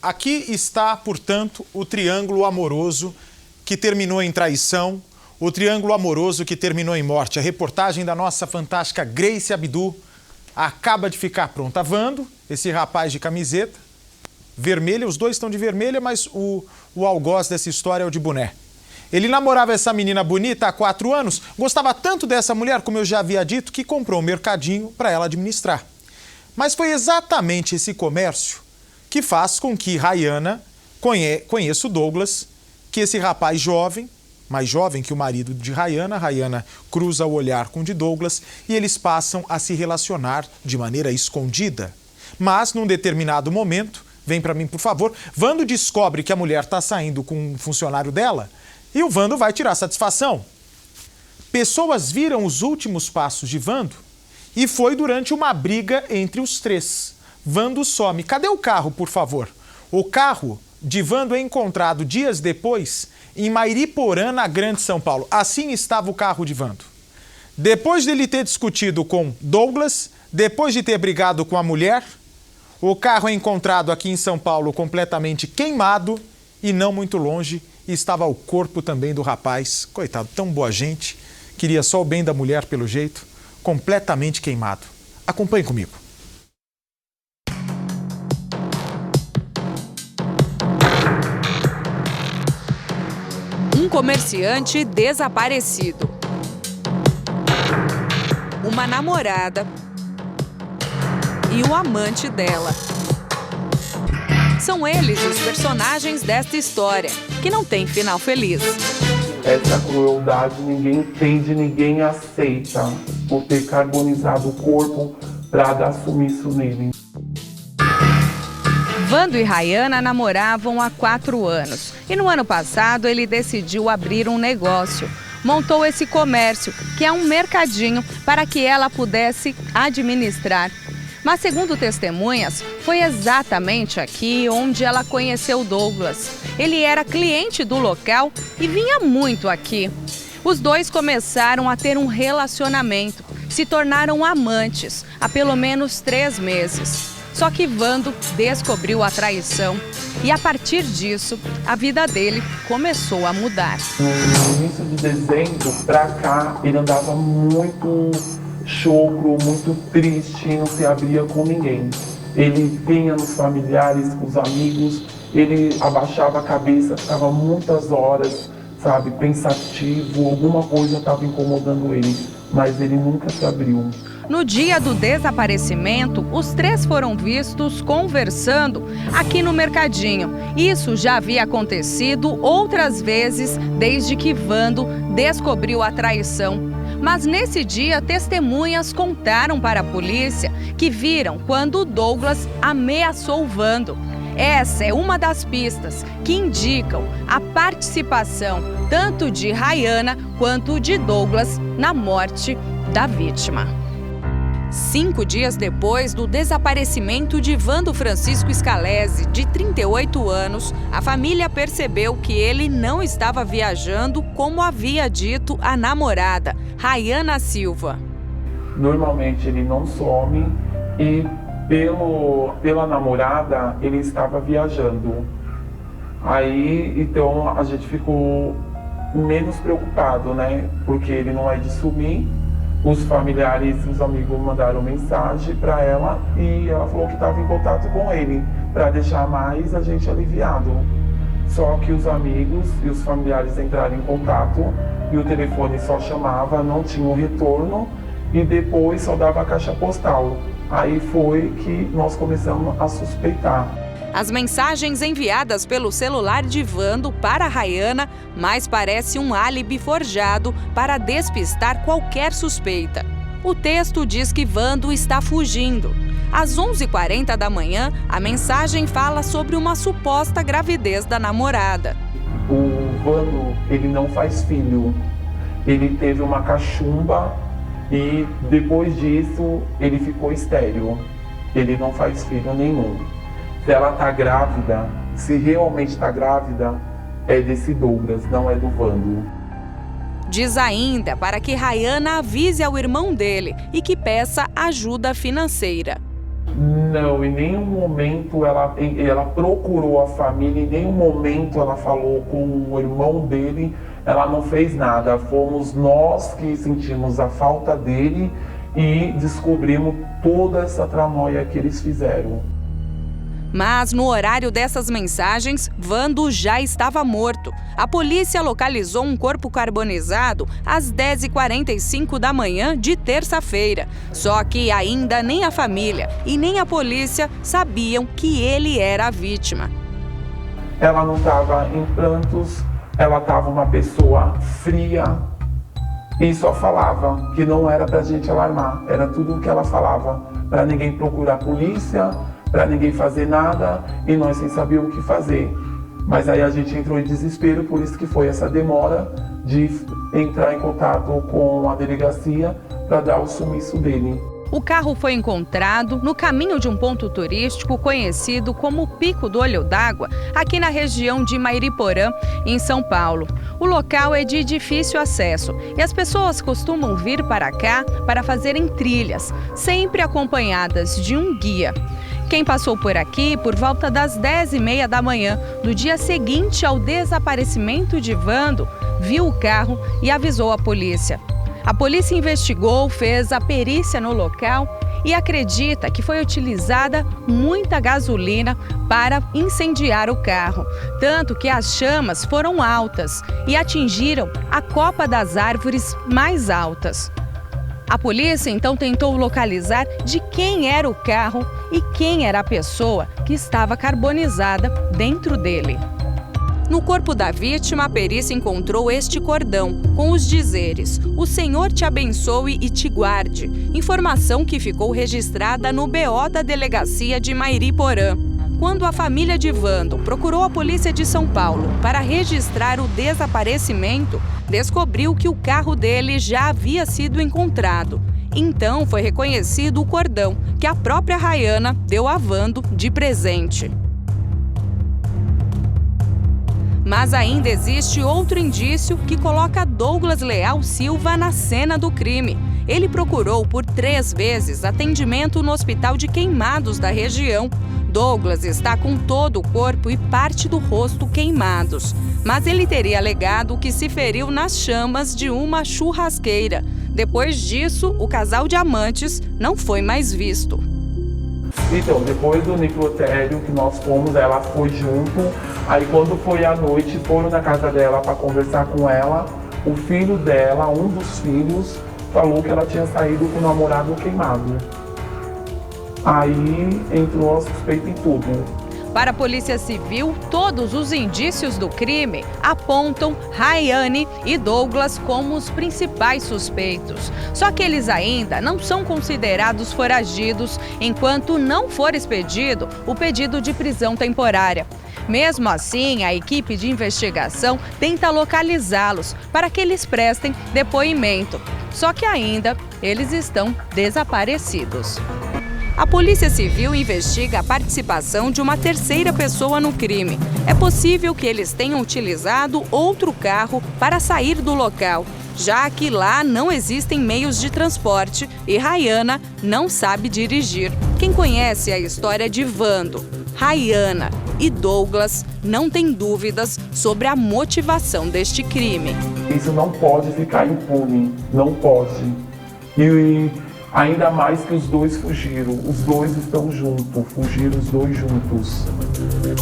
aqui está, portanto, o triângulo amoroso que terminou em traição, o triângulo amoroso que terminou em morte. A reportagem da nossa fantástica Grace Abdu acaba de ficar pronta. Vando, esse rapaz de camiseta vermelha, os dois estão de vermelha, mas o algoz dessa história é o de boné. Ele namorava essa menina bonita há 4 anos, gostava tanto dessa mulher, como eu já havia dito, que comprou um mercadinho para ela administrar. Mas foi exatamente esse comércio que faz com que Rayana conheça o Douglas, que esse rapaz jovem, mais jovem que o marido de Rayana, Rayana cruza o olhar com o de Douglas e eles passam a se relacionar de maneira escondida. Mas, num determinado momento, vem para mim, por favor, Vando descobre que a mulher está saindo com um funcionário dela e o Vando vai tirar satisfação. Pessoas viram os últimos passos de Vando e foi durante uma briga entre os três. Vando some. Cadê o carro, por favor? O carro de Vando é encontrado dias depois em Mairiporã, na Grande São Paulo. Assim estava o carro de Vando. Depois dele ter discutido com Douglas, depois de ter brigado com a mulher, o carro é encontrado aqui em São Paulo completamente queimado e não muito longe estava o corpo também do rapaz. Coitado, tão boa gente, queria só o bem da mulher pelo jeito, completamente queimado. Acompanhe comigo. Um comerciante desaparecido. Uma namorada e o amante dela. São eles os personagens desta história, que não tem final feliz. Essa crueldade ninguém entende, ninguém aceita, por ter carbonizado o corpo para dar sumiço nele. Vando e Rayana namoravam há 4 anos e no ano passado ele decidiu abrir um negócio. Montou esse comércio, que é um mercadinho, para que ela pudesse administrar. Mas, segundo testemunhas, foi exatamente aqui onde ela conheceu Douglas. Ele era cliente do local e vinha muito aqui. Os dois começaram a ter um relacionamento, se tornaram amantes há pelo menos 3 meses. Só que Vando descobriu a traição e, a partir disso, a vida dele começou a mudar. No início de dezembro, pra cá, ele andava muito chocro, muito triste, não se abria com ninguém. Ele vinha nos familiares, com os amigos, ele abaixava a cabeça, ficava muitas horas, sabe, pensativo, alguma coisa estava incomodando ele, mas ele nunca se abriu. No dia do desaparecimento, os 3 foram vistos conversando aqui no mercadinho. Isso já havia acontecido outras vezes desde que Vando descobriu a traição. Mas nesse dia, testemunhas contaram para a polícia que viram quando Douglas ameaçou Vando. Essa é uma das pistas que indicam a participação tanto de Rayana quanto de Douglas na morte da vítima. 5 dias depois do desaparecimento de Vando Francisco Scalese, de 38 anos, a família percebeu que ele não estava viajando como havia dito a namorada, Rayana Silva. Normalmente ele não some e pela namorada ele estava viajando. Aí então a gente ficou menos preocupado, né? Porque ele não é de sumir. Os familiares, os amigos mandaram mensagem para ela e ela falou que estava em contato com ele, para deixar mais a gente aliviado. Só que os amigos e os familiares entraram em contato e o telefone só chamava, não tinha um retorno e depois só dava a caixa postal. Aí foi que nós começamos a suspeitar. As mensagens enviadas pelo celular de Vando para Rayana mais parece um álibi forjado para despistar qualquer suspeita. O texto diz que Vando está fugindo. Às 11h40 da manhã, a mensagem fala sobre uma suposta gravidez da namorada. O Vando, ele não faz filho. Ele teve uma cachumba e depois disso ele ficou estéril. Ele não faz filho nenhum. Se ela está grávida, se realmente está grávida, é desse Douglas, não é do Vando. Diz ainda para que Rayana avise ao irmão dele e que peça ajuda financeira. Não, em nenhum momento ela procurou a família, em nenhum momento ela falou com o irmão dele, ela não fez nada. Fomos nós que sentimos a falta dele e descobrimos toda essa tramóia que eles fizeram. Mas no horário dessas mensagens, Vando já estava morto. A polícia localizou um corpo carbonizado às 10h45 da manhã de terça-feira. Só que ainda nem a família e nem a polícia sabiam que ele era a vítima. Ela não estava em prantos, ela estava uma pessoa fria e só falava que não era pra gente alarmar. Era tudo o que ela falava, para ninguém procurar a polícia, para ninguém fazer nada e nós sem saber o que fazer. Mas aí a gente entrou em desespero, por isso que foi essa demora de entrar em contato com a delegacia para dar o sumiço dele. O carro foi encontrado no caminho de um ponto turístico conhecido como Pico do Olho d'Água, aqui na região de Mairiporã, em São Paulo. O local é de difícil acesso e as pessoas costumam vir para cá para fazerem trilhas, sempre acompanhadas de um guia. Quem passou por aqui por volta das 10h30 da manhã, do dia seguinte ao desaparecimento de Vando, viu o carro e avisou a polícia. A polícia investigou, fez a perícia no local e acredita que foi utilizada muita gasolina para incendiar o carro, tanto que as chamas foram altas e atingiram a copa das árvores mais altas. A polícia então tentou localizar de quem era o carro e quem era a pessoa que estava carbonizada dentro dele. No corpo da vítima, a perícia encontrou este cordão, com os dizeres: "O Senhor te abençoe e te guarde", informação que ficou registrada no BO da delegacia de Mairiporã. Quando a família de Vando procurou a polícia de São Paulo para registrar o desaparecimento, descobriu que o carro dele já havia sido encontrado. Então foi reconhecido o cordão que a própria Rayana deu a Vando de presente. Mas ainda existe outro indício que coloca Douglas Leal Silva na cena do crime. Ele procurou por 3 vezes atendimento no Hospital de Queimados da região. Douglas está com todo o corpo e parte do rosto queimados, mas ele teria alegado que se feriu nas chamas de uma churrasqueira. Depois disso, o casal de amantes não foi mais visto. Então, depois do necrotério que nós fomos, ela foi junto. Aí quando foi à noite, foram na casa dela para conversar com ela. O filho dela, um dos filhos, falou que ela tinha saído com o namorado queimado. Aí entrou a suspeita em tudo. Para a Polícia Civil, todos os indícios do crime apontam Rayane e Douglas como os principais suspeitos. Só que eles ainda não são considerados foragidos enquanto não for expedido o pedido de prisão temporária. Mesmo assim, a equipe de investigação tenta localizá-los para que eles prestem depoimento. Só que ainda eles estão desaparecidos. A Polícia Civil investiga a participação de uma terceira pessoa no crime. É possível que eles tenham utilizado outro carro para sair do local, já que lá não existem meios de transporte e Rayana não sabe dirigir. Quem conhece a história de Vando, Rayana e Douglas não tem dúvidas sobre a motivação deste crime. Isso não pode ficar impune, não pode. E ainda mais que os dois fugiram, os dois estão juntos, fugiram os dois juntos.